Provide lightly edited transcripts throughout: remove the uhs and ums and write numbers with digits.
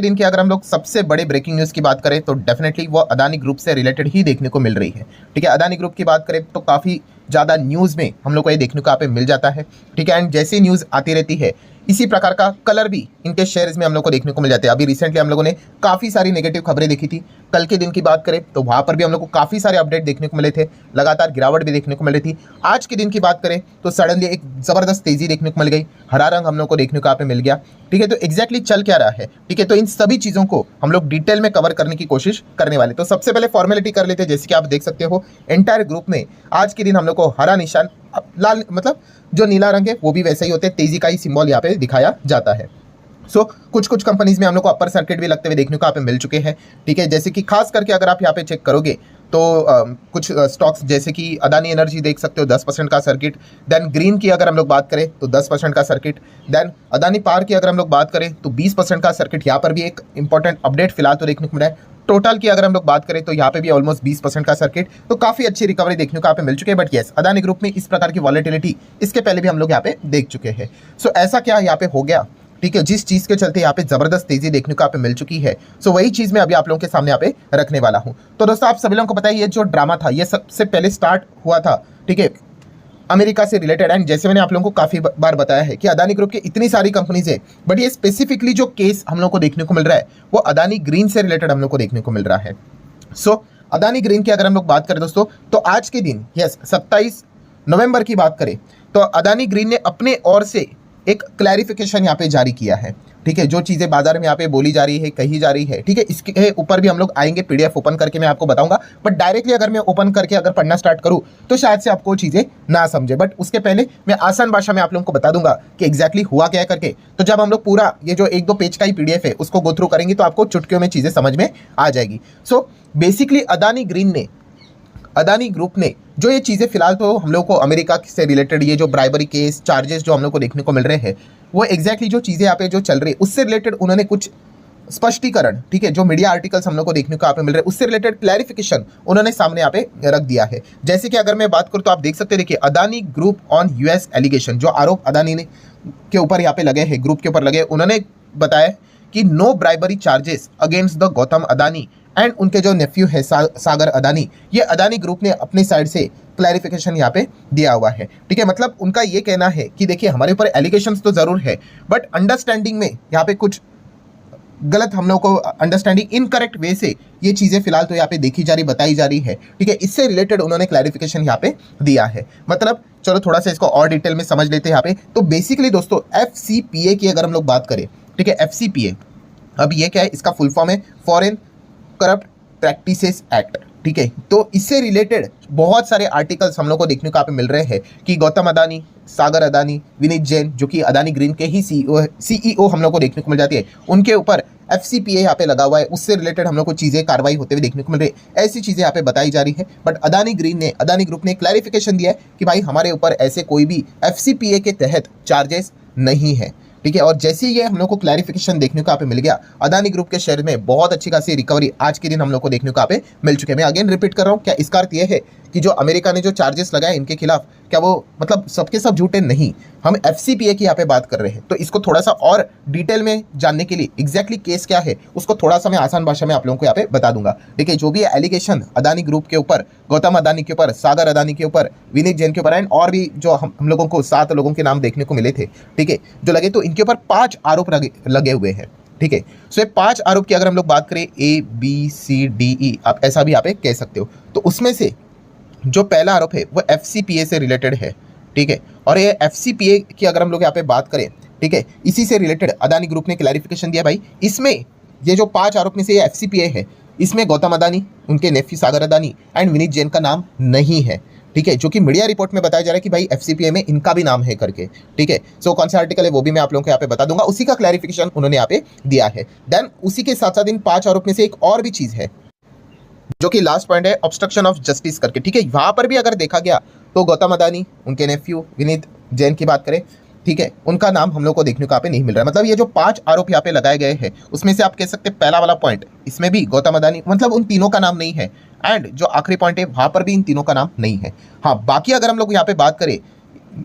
दिन की अगर हम लोग सबसे बड़े ब्रेकिंग न्यूज़ की बात करें तो डेफिनेटली वो अदानी ग्रुप से रिलेटेड ही देखने को मिल रही है। ठीक है, अदानी ग्रुप की बात करें तो काफ़ी ज़्यादा न्यूज़ में हम लोग को ये देखने को यहाँ पे मिल जाता है। ठीक है, एंड जैसी न्यूज़ आती रहती है इसी प्रकार का कलर भी इनके शेयर्स में हम लोग को देखने को मिल जाते हैं। अभी रिसेंटली हम लोगों ने काफ़ी सारी नेगेटिव खबरें देखी थी। कल के दिन की बात करें तो वहाँ पर भी हम लोग को काफ़ी सारे अपडेट देखने को मिले थे, लगातार गिरावट भी देखने को मिल रही थी। आज के दिन की बात करें तो सडनली एक ज़बरदस्त तेज़ी देखने को मिल गई, हरा रंग हम लोग को देखने को यहाँ पे मिल गया। ठीक है, तो एग्जैक्टली चल क्या रहा है, ठीक है, तो इन सभी चीज़ों को हम लोग डिटेल में कवर करने की कोशिश करने वाले। तो सबसे पहले फॉर्मेलिटी कर लेते हैं। जैसे कि आप देख सकते हो एंटायर ग्रुप में आज के दिन हम लोग को हरा निशान, लाल मतलब जो नीला रंग है वो भी वैसा ही होते हैं, तेजी का ही सिंबल यहाँ पे दिखाया जाता है। सो कुछ कंपनीज में हम लोग को अपर सर्किट भी लगते हुए देखने को यहाँ पे मिल चुके हैं। ठीक है, जैसे कि खास करके अगर आप यहाँ पे चेक करोगे तो कुछ स्टॉक्स जैसे कि अदानी एनर्जी देख सकते हो 10% का सर्किट, देन ग्रीन की अगर हम लोग बात करें तो 10% का सर्किट, देन अदानी पावर की अगर हम लोग बात करें तो 20% का सर्किट। यहाँ पर भी एक इंपॉर्टेंट अपडेट फिलहाल तो देखने को मिला है। टोटल की अगर हम लोग बात करें तो यहाँ पे भी ऑलमोस्ट 20% का सर्किट, तो काफी अच्छी रिकवरी देखने को यहाँ पे मिल चुकी है। बट यस, अदानी ग्रुप में इस प्रकार की वॉलेटिलिटी इसके पहले भी हम लोग यहाँ पे देख चुके हैं। सो ऐसा क्या यहाँ पे हो गया, ठीक है, जिस चीज के चलते यहाँ पे जबरदस्त तेजी देखने को यहाँ पे मिल चुकी है। सो वही चीज मैं अभी आप लोगों के सामने यहाँ पे रखने वाला हूँ। तो दोस्तों आप सभी लोगों को पता है ये जो ड्रामा था ये सबसे पहले स्टार्ट हुआ था, ठीक है, अमेरिका से रिलेटेड। एंड जैसे मैंने आप लोगों को काफी बार बताया है कि अदानी ग्रुप की इतनी सारी कंपनीज है, बट ये स्पेसिफिकली जो केस हम लोग को देखने को मिल रहा है वो अदानी ग्रीन से रिलेटेड हम लोग को देखने को मिल रहा है। सो अदानी ग्रीन की अगर हम लोग बात करें दोस्तों तो आज के दिन यस 27 नवंबर की बात करें तो अदानी ग्रीन ने अपने ओर से एक क्लैरिफिकेशन यहाँ पे जारी किया है। ठीक है, जो चीज़ें बाजार में यहाँ पे बोली जा रही है, कही जा रही है, ठीक है, इसके ऊपर भी हम लोग आएंगे, पीडीएफ ओपन करके मैं आपको बताऊंगा। बट डायरेक्टली अगर मैं ओपन करके अगर पढ़ना स्टार्ट करूँ तो शायद से आपको चीज़ें ना समझे। बट उसके पहले मैं आसान भाषा में आप लोगों को बता दूंगा कि एग्जैक्टली हुआ क्या है करके। तो जब हम लोग पूरा ये जो 1-2 पेज का ही पीडीएफ है उसको गो थ्रू करेंगे तो आपको चुटकियों में चीज़ें समझ में आ जाएगी। सो बेसिकली अदानी ग्रुप ने जो ये चीज़ें फिलहाल तो हम लोग को अमेरिका से रिलेटेड ये जो ब्राइबरी केस चार्जेस जो हम लोग को देखने को मिल रहे हैं वो एग्जैक्टली जो चीज़ें यहाँ पे जो चल रही है उससे रिलेटेड उन्होंने कुछ स्पष्टीकरण, ठीक है, जो मीडिया आर्टिकल्स हम लोग को देखने को यहाँ पे मिल रहे हैं उससे रिलेटेड क्लैरिफिकेशन उन्होंने सामने यहाँ पे रख दिया है। जैसे कि अगर मैं बात करूँ तो आप देख सकते हैं, देखिए, Adani group on US allegation, जो आरोप अदानी ने के ऊपर यहाँ पे लगे हैं, ग्रुप के ऊपर लगे, उन्होंने बताया कि no bribery charges against the Gautam Adani and उनके जो नेफ्यू है सागर अदानी, ये अदानी ग्रुप ने अपनी साइड से क्लैरिफिकेशन यहाँ पे दिया हुआ है। ठीक है, मतलब उनका ये कहना है कि देखिए हमारे ऊपर एलिगेशंस तो जरूर है बट अंडरस्टैंडिंग में यहाँ पे कुछ गलत हम लोग को अंडरस्टैंडिंग इनकरेक्ट वे से ये चीज़ें फिलहाल तो यहाँ पे देखी जा रही, बताई जा रही है। ठीक है, इससे रिलेटेड उन्होंने क्लैरिफिकेशन यहाँ पे दिया है। मतलब चलो थोड़ा सा इसको और डिटेल में समझ लेते हैं यहाँ पे। तो बेसिकली दोस्तों FCPA की अगर हम लोग बात करें, ठीक है, FCPA अब ये क्या है, इसका फुल फॉर्म है फॉरेन करप्ट प्रैक्टिसेस एक्ट। ठीक है, तो इससे रिलेटेड बहुत सारे आर्टिकल्स हम लोग को देखने को यहाँ पे मिल रहे हैं कि गौतम अदानी, सागर अदानी, विनीत जैन जो कि अदानी ग्रीन के ही CEO हम लोग को देखने को मिल जाती है, उनके ऊपर FCPA यहाँ पे लगा हुआ है, उससे रिलेटेड हम लोग को चीज़ें कार्रवाई होते हुए देखने को मिल रही है। ऐसी चीज़ें यहाँ पे बताई जा रही है। बट अदानी ग्रुप ने क्लैरिफिकेशन दिया है कि भाई हमारे ऊपर ऐसे कोई भी FCPA के तहत चार्जेस नहीं है। ठीक है, और जैसे ये हम लोग को क्लैरिफिकेशन देखने को यहाँ पे मिल गया, अदानी ग्रुप के शेयर में बहुत अच्छी खासी रिकवरी आज के दिन हम लोग को देखने को यहाँ पे मिल चुके हैं। मैं अगेन रिपीट कर रहा हूँ, क्या इसका अर्थ ये है कि जो अमेरिका ने जो चार्जेस लगाए इनके खिलाफ, क्या वो मतलब सबके सब झूठे? नहीं, हम FCPA की यहाँ पे बात कर रहे हैं। तो इसको थोड़ा सा और डिटेल में जानने के लिए एग्जैक्टली केस क्या है उसको थोड़ा सा मैं आसान भाषा में आप लोगों को यहाँ पे बता दूंगा। देखिए, जो भी एलिगेशन अदानी ग्रुप के ऊपर, गौतम अदानी के ऊपर, सागर अदानी के ऊपर, विनीत जैन के ऊपर एंड और भी जो हम लोगों को 7 लोगों के नाम देखने को मिले थे, ठीक है, जो लगे, तो इनके ऊपर 5 आरोप लगे हुए हैं। ठीक है, सो ये 5 आरोप की अगर हम लोग बात करें ABCDE, आप ऐसा भी यहाँ पे कह सकते हो, तो उसमें से जो पहला आरोप है वो FCPA से रिलेटेड है। ठीक है, और ये FCPA की अगर हम लोग यहाँ पे बात करें, ठीक है, इसी से रिलेटेड अदानी ग्रुप ने क्लैरिफिकेशन दिया भाई इसमें ये जो 5 आरोप में से ये FCPA है, इसमें गौतम अदानी, उनके नेफ्यू सागर अदानी एंड विनीत जैन का नाम नहीं है। ठीक है, जो कि मीडिया रिपोर्ट में बताया जा रहा है कि भाई FCPA में इनका भी नाम है करके। ठीक है, सो कौन सा आर्टिकल है वो भी मैं आप लोगों को यहाँ पे बता दूंगा, उसी का क्लैरिफिकेशन उन्होंने यहाँ पे दिया है। देन उसी के साथ साथ इन 5 आरोप में से एक और भी चीज है जो कि लास्ट पॉइंट है, ऑब्स्ट्रक्शन ऑफ जस्टिस करके। ठीक है, वहां पर भी अगर देखा गया तो गौतम अदानी, उनके नेफ्यू विनीत जैन की बात करें, ठीक है, उनका नाम हम लोग को देखने को यहाँ पे नहीं मिल रहा है। मतलब ये जो 5 आरोप यहाँ पे लगाए गए हैं उसमें से आप कह सकते हैं पहला वाला पॉइंट, इसमें भी गौतम अदानी, मतलब उन तीनों का नाम नहीं है, एंड जो आखिरी पॉइंट है वहां पर भी इन तीनों का नाम नहीं है। हाँ, बाकी अगर हम लोग यहाँ पे बात करें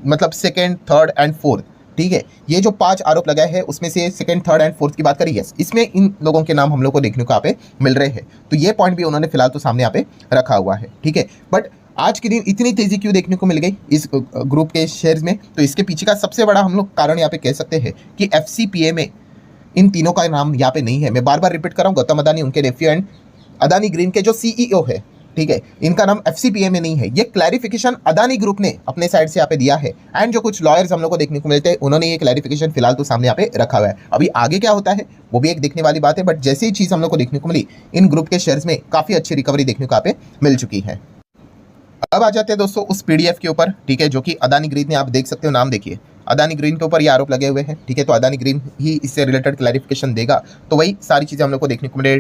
मतलब 2nd, 3rd एंड 4th, ठीक है। ये जो 5 आरोप लगाए हैं उसमें से सेकंड, थर्ड एंड फोर्थ की बात करें, यस, इसमें इन लोगों के नाम हम लोग को देखने को यहाँ पे मिल रहे हैं। तो ये पॉइंट भी उन्होंने फिलहाल तो सामने यहाँ पे रखा हुआ है, ठीक है। बट आज के दिन इतनी तेजी क्यों देखने को मिल गई इस ग्रुप के शेयर्स में? तो इसके पीछे का सबसे बड़ा हम लोग कारण यहाँ पे कह सकते हैं कि FCPA में इन तीनों का नाम यहाँ पे नहीं है। मैं बार बार रिपीट कर रहा हूँ, गौतम अदानी, उनके नेफ्यू एंड अदानी ग्रीन के जो CEO है, ठीक है, इनका नाम FCPA में नहीं है। ये क्लैरिफिकेशन अदानी ग्रुप ने अपने साइड से यहाँ पे दिया है एंड जो कुछ लॉयर्स हम लोग को देखने को मिलते हैं उन्होंने ये क्लैरिफिकेशन फिलहाल तो सामने यहाँ पे रखा हुआ है। अभी आगे क्या होता है वो भी एक देखने वाली बात है, बट जैसे ही चीज़ हम लोग को देखने को मिली, इन ग्रुप के शेयर्स में काफ़ी अच्छी रिकवरी देखने को यहाँ पे मिल चुकी है। अब आ जाते हैं दोस्तों उस PDF के ऊपर, ठीक है, जो कि अदानी ग्रीन ने, आप देख सकते हो, नाम देखिए, अदानी ग्रीन के ऊपर ये आरोप लगे हुए हैं, ठीक है। तो अदानी ग्रीन ही इससे रिलेटेड क्लैरिफिकेशन देगा। तो वही सारी चीज़ें हम लोग को देखने को मिले।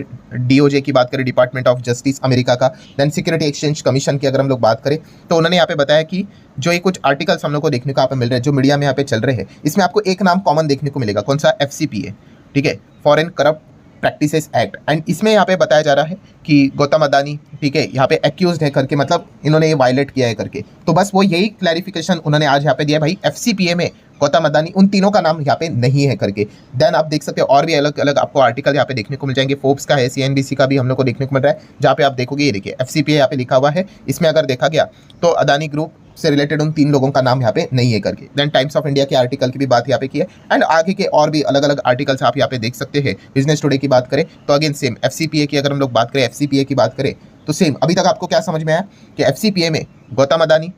DOJ की बात करें, डिपार्टमेंट ऑफ जस्टिस अमेरिका का, देन सिक्योरिटी एक्सचेंज कमीशन की अगर हम लोग बात करें तो उन्होंने यहाँ पे बताया कि जो ये कुछ आर्टिकल्स हम लोग को देखने को यहाँ पे मिल रहे हैं, जो मीडिया में यहाँ पे चल रहे हैं, इसमें आपको एक नाम कॉमन देखने को मिलेगा। कौन सा? FCPA, ठीक है, foreign corrupt practices act. And इसमें यहाँ पे बताया जा रहा है कि गौतम अदानी, ठीक है, यहाँ पे एक्यूज्ड है करके, मतलब इन्होंने ये वायलेट किया है करके। तो बस वो यही क्लैरिफिकेशन उन्होंने आज यहाँ पे दिया, भाई FCPA में गौतम अदानी, उन तीनों का नाम यहाँ पे नहीं है करके। देन आप देख सकते हो और भी अलग अलग आपको आर्टिकल यहाँ पे देखने को मिल जाएंगे। फोर्ब्स का है, CNBC का भी हम लोग को देखने को मिल रहा है, जहाँ पे आप देखोगे ये देखिए FCPA यहाँ पे लिखा हुआ है। इसमें अगर देखा गया तो अदानी ग्रुप से रिलेटेड उन 3 लोगों का नाम यहाँ पे नहीं है करके। देन टाइम्स ऑफ इंडिया के आर्टिकल की भी बात यहाँ पे की है एंड आगे के और भी अलग अलग आर्टिकल्स आप यहाँ पे देख सकते हैं। बिजनेस टुडे की बात करें तो अगेन सेम FCPA की अगर हम लोग बात करें, FCPA की बात करें तो सेम। अभी तक आपको क्या समझ में आया कि FCPA में गौतम अदानी,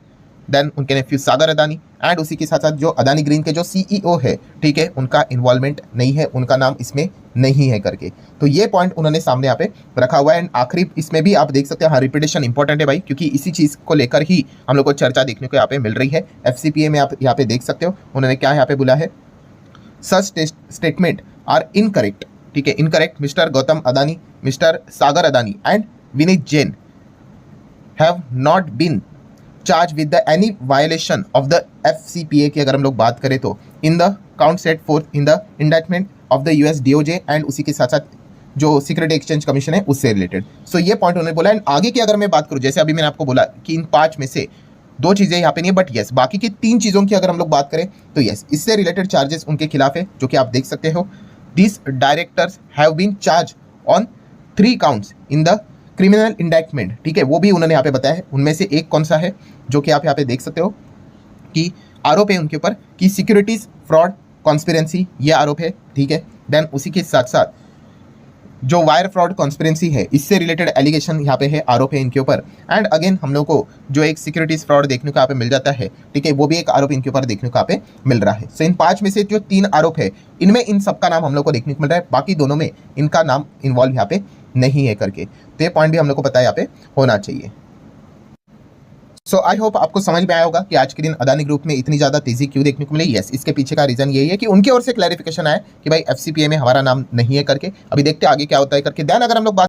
देन उनके नेफ्यू सागर अदानी एंड उसी के साथ साथ जो अदानी ग्रीन के जो CEO है, ठीक है, उनका इन्वॉल्वमेंट नहीं है, उनका नाम इसमें नहीं है करके। तो ये पॉइंट उन्होंने सामने यहाँ पे रखा हुआ है। एंड आखिरी इसमें भी आप देख सकते हैं, हाँ, रिपीटेशन इंपॉर्टेंट है भाई, क्योंकि इसी चीज़ को लेकर ही हम लोग को चर्चा देखने को यहाँ पे मिल रही है। FCPA में आप यहाँ पे देख सकते हो उन्होंने क्या यहाँ पे बोला है, सच स्टेटमेंट आर इनकरेक्ट, ठीक है, incorrect. Mister Gautam Adani, Mister Sagar Adani and Vineet Jain have not been charge with the any violation of the FCPA की अगर हम लोग बात करें तो in the count set forth in the indictment of the US DOJ and उसी के साथ साथ जो सिक्योरिटी एक्सचेंज कमीशन है उससे रिलेटेड। सो ये पॉइंट उन्होंने बोला। एंड आगे की अगर मैं बात करूँ, जैसे अभी मैंने आपको बोला कि इन 5 में से 2 चीज़ें यहाँ पे नहीं है, बट यस बाकी की 3 चीज़ों की अगर हम लोग बात करें तो यस इससे रिलेटेड चार्जेस उनके खिलाफ है, जो कि आप देख सकते हो। This directors have been charge on 3 counts in the criminal indictment, ठीक है, वो भी उन्होंने यहाँ पे बताया है। उनमें से एक कौन सा है, जो कि आप यहाँ पे देख सकते हो कि आरोप है उनके ऊपर कि सिक्योरिटीज फ्रॉड कॉन्स्पिरेंसी, ये आरोप है, ठीक है। देन उसी के साथ साथ जो वायर फ्रॉड कॉन्स्पिरेंसी है, इससे रिलेटेड एलिगेशन यहाँ पे है, आरोप है इनके ऊपर। एंड अगेन हम लोग को जो एक सिक्योरिटीज फ्रॉड देखने को यहाँ पे मिल जाता है, ठीक है, वो भी एक आरोप इनके ऊपर देखने को यहाँ पे मिल रहा है। सो इन 5 में से जो 3 आरोप है, इनमें इन सबका नाम हम लोग को देखने को मिल रहा है, बाकी दोनों में इनका नाम इन्वॉल्व यहाँ पे नहीं है करके। तो ये पॉइंट भी हम लोग को पता है यहाँ पे होना चाहिए। सो आई होप आपको समझ में आया होगा कि आज के दिन अदानी ग्रुप में इतनी ज़्यादा तेजी क्यों देखने को मिली। यस, इसके पीछे का रीज़न यही है कि उनकी ओर से क्लैरिफिकेशन आया कि भाई FCPA में हमारा नाम नहीं है करके। अभी देखते हैं आगे क्या होता है करके। देन अगर हम लोग बात